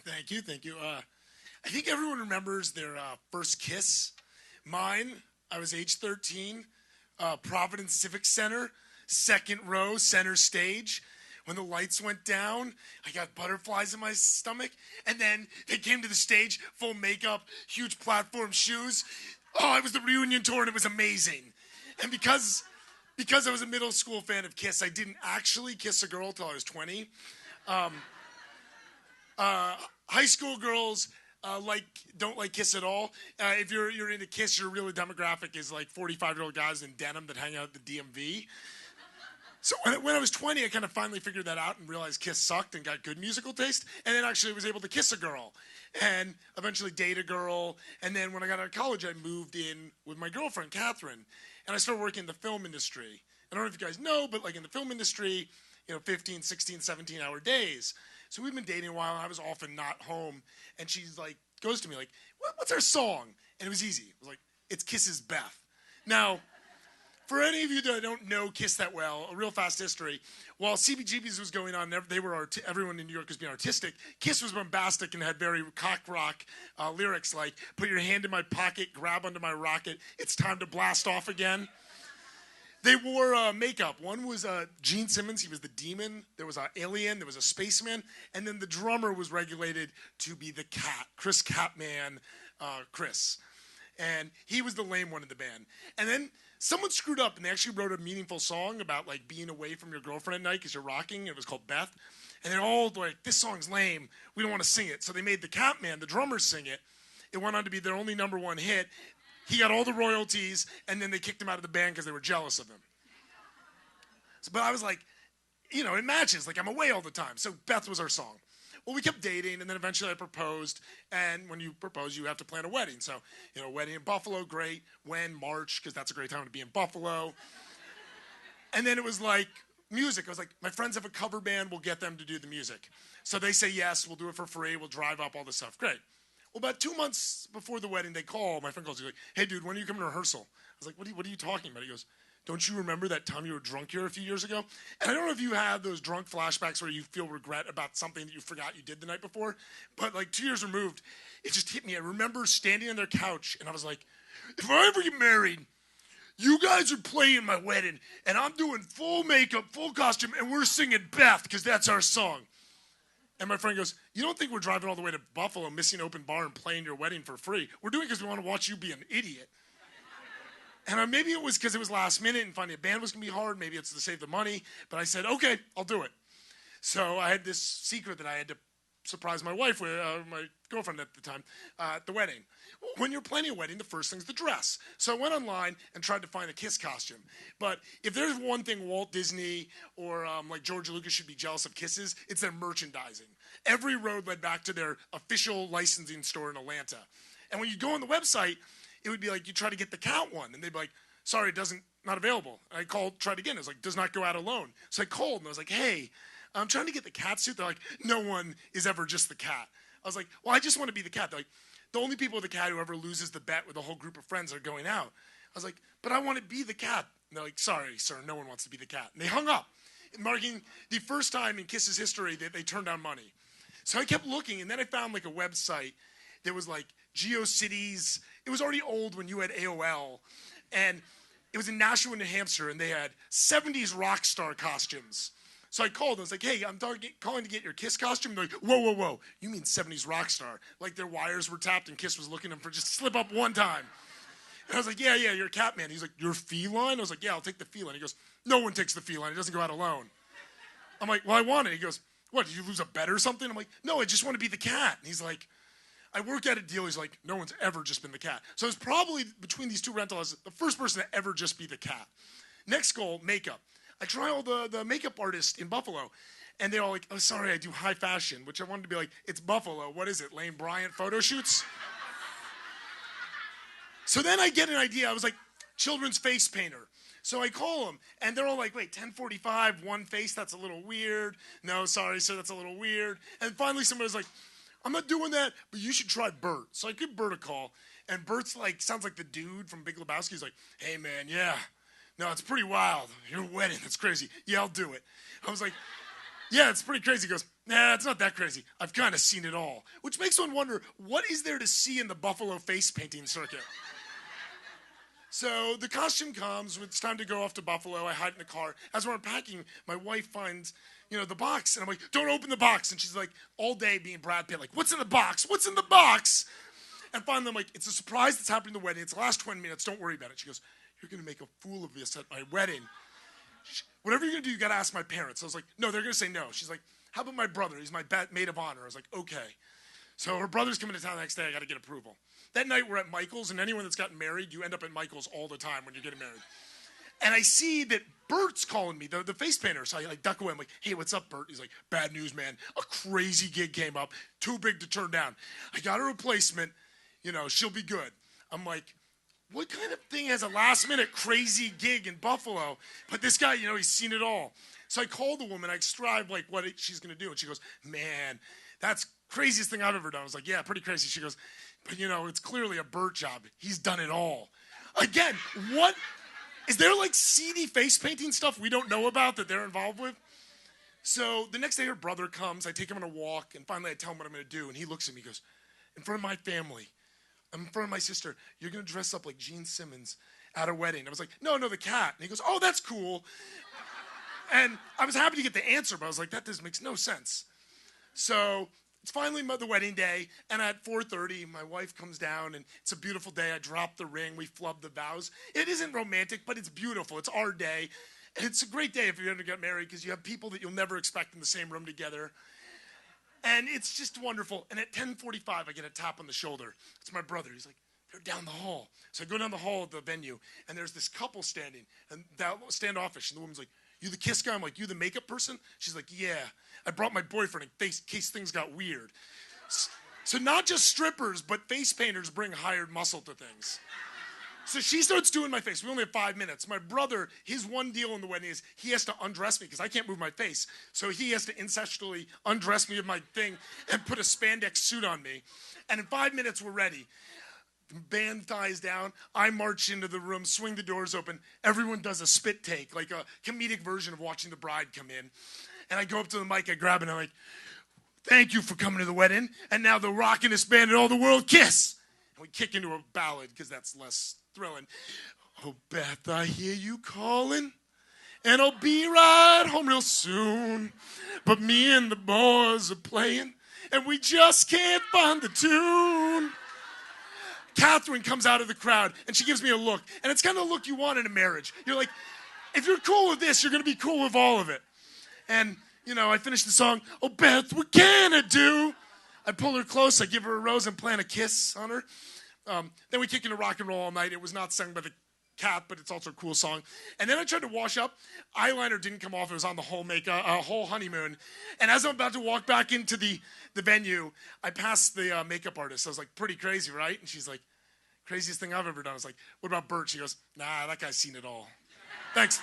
Thank you, thank you. I think everyone remembers their first kiss. Mine, I was age 13, Providence Civic Center, second row, center stage. When the lights went down, I got butterflies in my stomach. And then they came to the stage, full makeup, huge platform shoes. Oh, it was the reunion tour, and it was amazing. And because I was a middle school fan of Kiss, I didn't actually kiss a girl till I was 20. High school girls don't like Kiss at all. If you're into Kiss, your real demographic is like 45-year-old guys in denim that hang out at the DMV. So when I was 20, I kind of finally figured that out and realized Kiss sucked and got good musical taste, and then actually was able to kiss a girl and eventually date a girl. And then when I got out of college, I moved in with my girlfriend, Catherine, and I started working in the film industry. I don't know if you guys know, but like in the film industry, 15, 16, 17-hour days. So we've been dating a while, and I was often not home, and she's like, goes to me like, what's our song? And it was easy. It was like, it's Kiss's Beth. Now, for any of you that don't know Kiss that well, a real fast history, while CBGB's was going on, everyone in New York was being artistic, Kiss was bombastic and had very cock rock lyrics like, put your hand in my pocket, grab onto my rocket, it's time to blast off again. They wore makeup. One was Gene Simmons. He was the demon. There was an alien. There was a spaceman. And then the drummer was regulated to be the cat, Chris Catman, Chris. And he was the lame one in the band. And then someone screwed up, and they actually wrote a meaningful song about like being away from your girlfriend at night because you're rocking. And it was called Beth. And they're all like, this song's lame. We don't want to sing it. So they made the Catman, the drummer, sing it. It went on to be their only #1 hit. He got all the royalties, and then they kicked him out of the band because they were jealous of him. But I was like, it matches. Like, I'm away all the time. So Beth was our song. Well, we kept dating, and then eventually I proposed. And when you propose, you have to plan a wedding. So, wedding in Buffalo, great. When? March, because that's a great time to be in Buffalo. And then it was like music. I was like, my friends have a cover band. We'll get them to do the music. So they say yes. We'll do it for free. We'll drive up all this stuff. Great. Well, about 2 months before the wedding, they call. My friend calls. He's like, hey, dude, when are you coming to rehearsal? I was like, what are you talking about? He goes, don't you remember that time you were drunk here a few years ago? And I don't know if you have those drunk flashbacks where you feel regret about something that you forgot you did the night before, but like 2 years removed, it just hit me. I remember standing on their couch, and I was like, if I ever get married, you guys are playing my wedding, and I'm doing full makeup, full costume, and we're singing Beth because that's our song. And my friend goes, you don't think we're driving all the way to Buffalo, missing open bar, and playing your wedding for free? We're doing it because we want to watch you be an idiot. And maybe it was because it was last minute and finding a band was going to be hard. Maybe it's to save the money. But I said, okay, I'll do it. So I had this secret that I had to surprise my wife with, my girlfriend at the time, at the wedding. When you're planning a wedding, the first thing's the dress. So I went online and tried to find a Kiss costume. But if there's one thing Walt Disney or like George Lucas should be jealous of Kisses, it's their merchandising. Every road led back to their official licensing store in Atlanta. And when you go on the website, it would be like you try to get the cat one, and they'd be like, sorry, not available. And I called, tried again. It was like, does not go out alone. So I called, and I was like, hey, I'm trying to get the cat suit. They're like, no one is ever just the cat. I was like, well, I just want to be the cat. They're like, the only people with the cat who ever loses the bet with a whole group of friends are going out. I was like, but I want to be the cat. And they're like, sorry, sir, no one wants to be the cat. And they hung up, marking the first time in Kiss's history that they turned down money. So I kept looking, and then I found like a website that was like GeoCities. It was already old when you had AOL. And it was in Nashua, New Hampshire, and they had 70s rock star costumes. So I called, and I was like, hey, I'm calling to get your Kiss costume. They're like, whoa, you mean 70s rock star? Like their wires were tapped, and Kiss was looking at them for just slip up one time. And I was like, yeah, you're a cat man. He's like, you're feline? I was like, yeah, I'll take the feline. He goes, no one takes the feline. It doesn't go out alone. I'm like, well, I want it. He goes, what, did you lose a bet or something? I'm like, no, I just want to be the cat. And he's like, I worked at a deal. He's like, no one's ever just been the cat. So it's probably between these two rentals, the first person to ever just be the cat. Next goal, makeup. I try all the makeup artists in Buffalo, and they're all like, oh, sorry, I do high fashion, which I wanted to be like, it's Buffalo. What is it, Lane Bryant photo shoots? So then I get an idea. I was like, children's face painter. So I call them, and they're all like, wait, 10:45, one face, that's a little weird. No, sorry, sir, that's a little weird. And finally somebody was like, I'm not doing that, but you should try Bert. So I give Bert a call, and Bert's like, sounds like the dude from Big Lebowski. He's like, hey, man, yeah. No, it's pretty wild. Your wedding, that's crazy. Yeah, I'll do it. I was like, Yeah, it's pretty crazy. He goes, nah, it's not that crazy. I've kind of seen it all. Which makes one wonder, what is there to see in the Buffalo face painting circuit? So the costume comes, it's time to go off to Buffalo. I hide in the car. As we're unpacking, my wife finds, the box. And I'm like, don't open the box. And she's like, all day being Brad Pitt, like, what's in the box? What's in the box? And finally, I'm like, it's a surprise that's happening at the wedding. It's the last 20 minutes. Don't worry about it. She goes, you're going to make a fool of this at my wedding. Whatever you're going to do, you got to ask my parents. I was like, no, they're going to say no. She's like, how about my brother? He's my maid of honor. I was like, okay. So her brother's coming to town the next day. I got to get approval. That night, we're at Michael's, and anyone that's gotten married, you end up at Michael's all the time when you're getting married. And I see that Bert's calling me, the face painter. So I duck away. I'm like, hey, what's up, Bert? He's like, bad news, man. A crazy gig came up, too big to turn down. I got a replacement. She'll be good. I'm like, what kind of thing has a last-minute crazy gig in Buffalo? But this guy, he's seen it all. So I called the woman. I described, what she's going to do. And she goes, man, that's craziest thing I've ever done. I was like, yeah, pretty crazy. She goes, but, it's clearly a Bert job. He's done it all. Again, what? Is there, seedy face painting stuff we don't know about that they're involved with? So the next day, her brother comes. I take him on a walk. And finally, I tell him what I'm going to do. And he looks at me. He goes, in front of my family, in front of my sister, you're going to dress up like Gene Simmons at a wedding. I was like, no, the cat. And he goes, oh, that's cool. And I was happy to get the answer, but I was like, that makes no sense. So it's finally the wedding day, and at 4:30, my wife comes down, and it's a beautiful day. I drop the ring. We flub the vows. It isn't romantic, but it's beautiful. It's our day. And it's a great day if you're going to get married because you have people that you'll never expect in the same room together. And it's just wonderful. And at 10:45, I get a tap on the shoulder. It's my brother. He's like, they're down the hall. So I go down the hall of the venue, and there's this couple standing, and standoffish. And the woman's like, you the kiss guy? I'm like, you the makeup person? She's like, yeah. I brought my boyfriend in case things got weird. So not just strippers, but face painters bring hired muscle to things. So she starts doing my face. We only have 5 minutes. My brother, his one deal in the wedding is he has to undress me because I can't move my face. So he has to incestually undress me of my thing and put a spandex suit on me. And in 5 minutes, we're ready. The band dies down. I march into the room, swing the doors open. Everyone does a spit take, like a comedic version of watching the bride come in. And I go up to the mic, I grab it, and I'm like, thank you for coming to the wedding. And now the rockin'est band in all the world, Kiss. And we kick into a ballad because that's less thrilling. Oh, Beth, I hear you calling, and I'll be right home real soon. But me and the boys are playing, and we just can't find the tune. Catherine comes out of the crowd, and she gives me a look. And it's kind of the look you want in a marriage. You're like, if you're cool with this, you're going to be cool with all of it. And, I finish the song, oh, Beth, what can I do? I pull her close, I give her a rose and plant a kiss on her. Then we kick into rock and roll all night. It was not sung by the cat, but it's also a cool song. And then I tried to wash up. Eyeliner didn't come off. It was on the whole honeymoon. And as I'm about to walk back into the venue, I passed the makeup artist. I was like, pretty crazy, right? And she's like, craziest thing I've ever done. I was like, what about Bert? She goes, nah, that guy's seen it all. Thanks.